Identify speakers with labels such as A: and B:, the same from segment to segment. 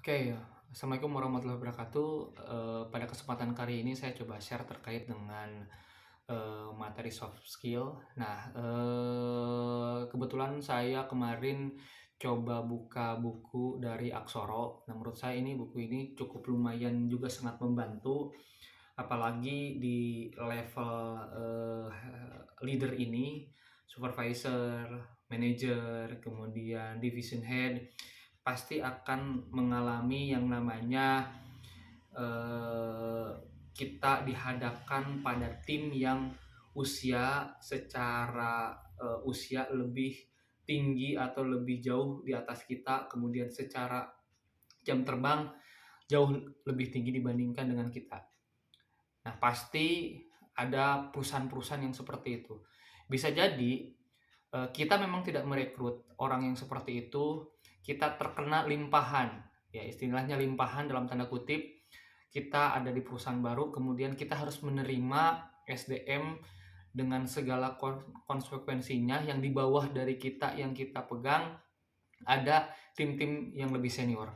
A: Oke, assalamualaikum warahmatullahi wabarakatuh. Pada kesempatan kali ini saya coba share terkait dengan materi soft skill. Nah, kebetulan saya kemarin coba buka buku dari Aksoro. Nah, menurut saya ini buku ini cukup lumayan juga sangat membantu, apalagi di level leader ini, supervisor, manager, kemudian division head pasti akan mengalami yang namanya eh, kita dihadapkan pada tim yang usia lebih tinggi atau lebih jauh di atas kita, kemudian secara jam terbang jauh lebih tinggi dibandingkan dengan kita. Nah, pasti ada perusahaan-perusahaan yang seperti itu. Bisa jadi kita memang tidak merekrut orang yang seperti itu, kita terkena limpahan, ya istilahnya limpahan dalam tanda kutip, kita ada di perusahaan baru, kemudian kita harus menerima SDM dengan segala konsekuensinya yang di bawah dari kita yang kita pegang ada tim-tim yang lebih senior.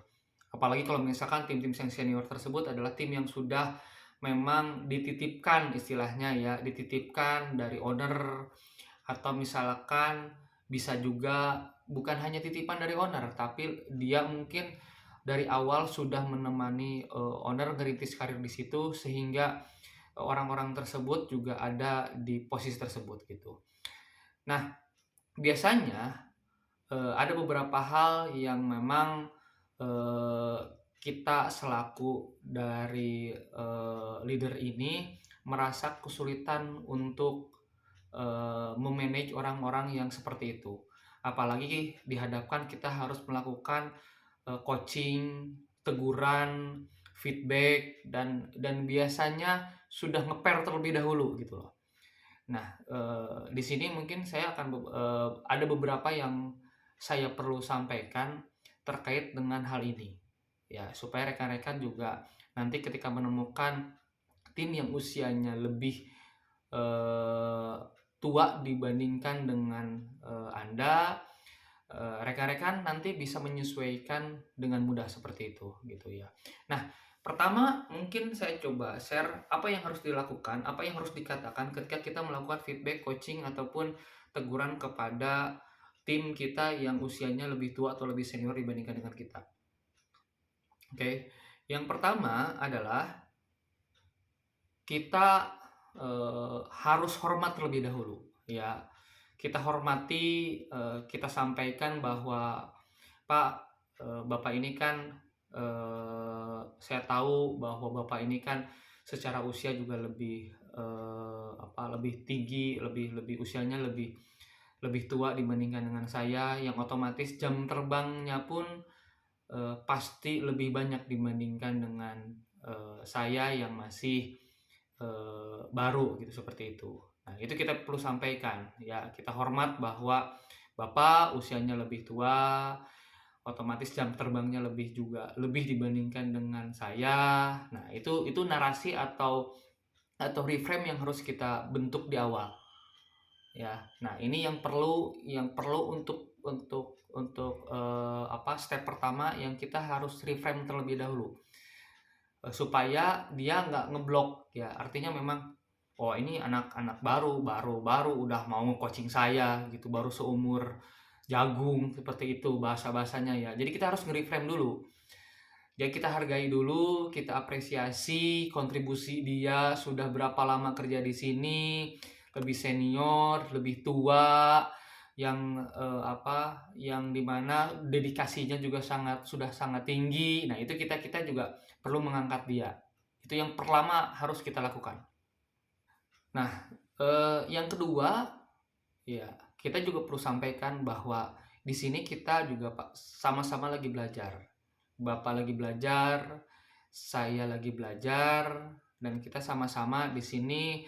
A: Apalagi kalau misalkan tim-tim yang senior tersebut adalah tim yang sudah memang dititipkan istilahnya ya, dititipkan dari owner atau misalkan bisa juga bukan hanya titipan dari owner, tapi dia mungkin dari awal sudah menemani owner ngerintis karir di situ sehingga orang-orang tersebut juga ada di posisi tersebut gitu. Nah, biasanya ada beberapa hal yang memang eh, kita selaku dari leader ini merasa kesulitan untuk memanage orang-orang yang seperti itu. Apalagi dihadapkan kita harus melakukan coaching, teguran, feedback dan biasanya sudah ngeper terlebih dahulu gitu loh. Nah, di sini mungkin saya akan ada beberapa yang saya perlu sampaikan terkait dengan hal ini. Ya, supaya rekan-rekan juga nanti ketika menemukan tim yang usianya lebih eh, tua dibandingkan dengan Anda, rekan-rekan nanti bisa menyesuaikan dengan mudah seperti itu gitu ya. Nah, pertama mungkin saya coba share apa yang harus dilakukan, apa yang harus dikatakan ketika kita melakukan feedback, coaching ataupun teguran kepada tim kita yang usianya lebih tua atau lebih senior dibandingkan dengan kita. Oke. Yang pertama adalah kita harus hormat terlebih dahulu ya. Kita hormati, kita sampaikan bahwa Pak, Bapak ini kan saya tahu bahwa Bapak ini kan secara usia juga lebih lebih tinggi, lebih lebih usianya lebih lebih tua dibandingkan dengan saya, yang otomatis jam terbangnya pun pasti lebih banyak dibandingkan dengan saya yang masih baru gitu seperti itu. Nah, itu kita perlu sampaikan ya, kita hormat bahwa Bapak usianya lebih tua, otomatis jam terbangnya lebih dibandingkan dengan saya. Nah, itu narasi atau reframe yang harus kita bentuk di awal. Ya. Nah, ini yang perlu untuk step pertama yang kita harus reframe terlebih dahulu. Supaya dia nggak ngeblok ya. Artinya memang oh ini anak-anak baru udah mau nge-coaching saya gitu, baru seumur jagung seperti itu bahasa-bahasanya ya. Jadi kita harus nge-reframe dulu. Jadi kita hargai dulu, kita apresiasi kontribusi dia sudah berapa lama kerja di sini, lebih senior, lebih tua, yang yang dimana dedikasinya juga sudah sangat tinggi. Nah itu kita juga perlu mengangkat dia. Itu yang pertama harus kita lakukan. Nah yang kedua ya kita juga perlu sampaikan bahwa di sini kita juga Pak sama-sama lagi belajar. Bapak lagi belajar, saya lagi belajar, dan kita sama-sama di sini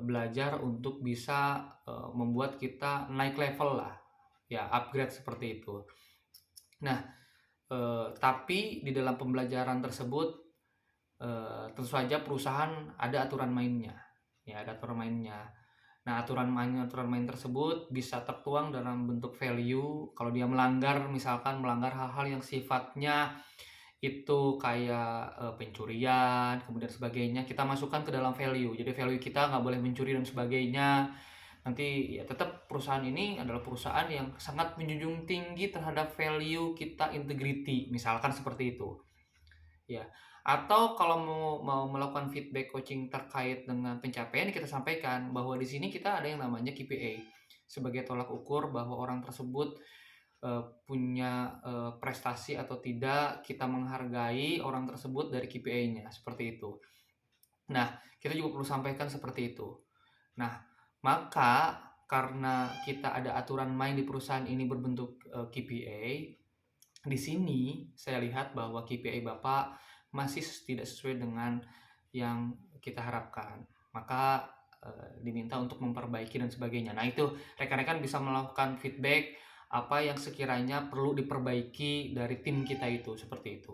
A: belajar untuk bisa membuat kita naik level lah, ya upgrade seperti itu. Nah, tapi di dalam pembelajaran tersebut tentu saja perusahaan ada aturan mainnya, ya ada aturan mainnya. Nah, aturan main tersebut bisa tertuang dalam bentuk value. Kalau dia melanggar, misalkan melanggar hal-hal yang sifatnya itu kayak pencurian, kemudian sebagainya, kita masukkan ke dalam value. Jadi value kita nggak boleh mencuri dan sebagainya. Nanti ya tetap perusahaan ini adalah perusahaan yang sangat menjunjung tinggi terhadap value kita, integrity, misalkan seperti itu. Ya. Atau kalau mau melakukan feedback coaching terkait dengan pencapaian, kita sampaikan bahwa di sini kita ada yang namanya KPI sebagai tolak ukur bahwa orang tersebut punya prestasi atau tidak, kita menghargai orang tersebut dari KPI-nya, seperti itu. Nah, kita juga perlu sampaikan seperti itu. Nah, maka karena kita ada aturan main di perusahaan ini berbentuk KPI, di sini saya lihat bahwa KPI Bapak masih tidak sesuai dengan yang kita harapkan. Maka diminta untuk memperbaiki dan sebagainya. Nah, itu rekan-rekan bisa melakukan feedback apa yang sekiranya perlu diperbaiki dari tim kita itu, seperti itu.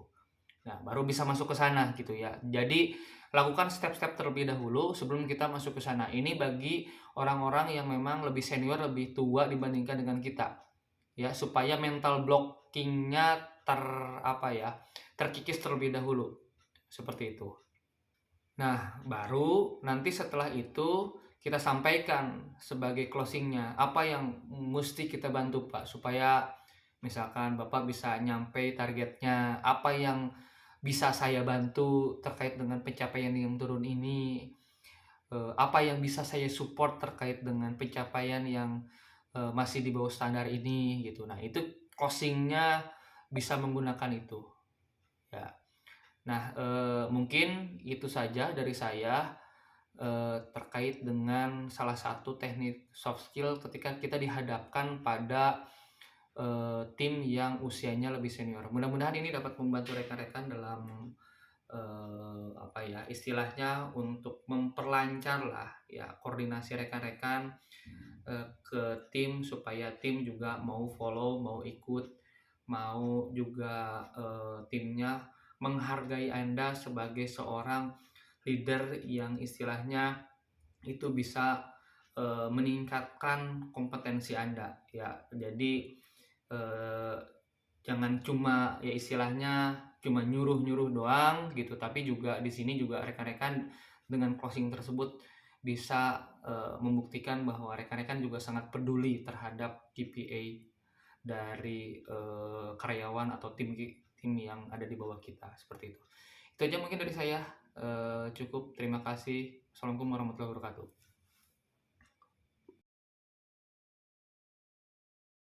A: Nah, baru bisa masuk ke sana gitu ya. Jadi, lakukan step-step terlebih dahulu sebelum kita masuk ke sana. Ini bagi orang-orang yang memang lebih senior, lebih tua dibandingkan dengan kita. Ya, supaya mental blockingnya terkikis terlebih dahulu. Seperti itu. Nah, baru nanti setelah itu kita sampaikan sebagai closingnya apa yang mesti kita bantu Pak, supaya misalkan Bapak bisa nyampe targetnya, apa yang bisa saya bantu terkait dengan pencapaian yang turun ini, apa yang bisa saya support terkait dengan pencapaian yang masih di bawah standar ini gitu. Nah, itu closingnya bisa menggunakan itu ya. Nah, mungkin itu saja dari saya terkait dengan salah satu teknik soft skill ketika kita dihadapkan pada tim yang usianya lebih senior. Mudah-mudahan ini dapat membantu rekan-rekan dalam istilahnya untuk memperlancar lah ya koordinasi rekan-rekan ke tim, supaya tim juga mau follow, mau ikut, mau juga timnya menghargai Anda sebagai seorang leader yang istilahnya itu bisa meningkatkan kompetensi Anda ya. Jadi jangan cuma ya istilahnya cuma nyuruh-nyuruh doang gitu, tapi juga di sini juga rekan-rekan dengan closing tersebut bisa membuktikan bahwa rekan-rekan juga sangat peduli terhadap KPI dari karyawan atau tim yang ada di bawah kita, seperti itu. Itu aja mungkin dari saya. Cukup. Terima kasih. Assalamualaikum warahmatullahi wabarakatuh.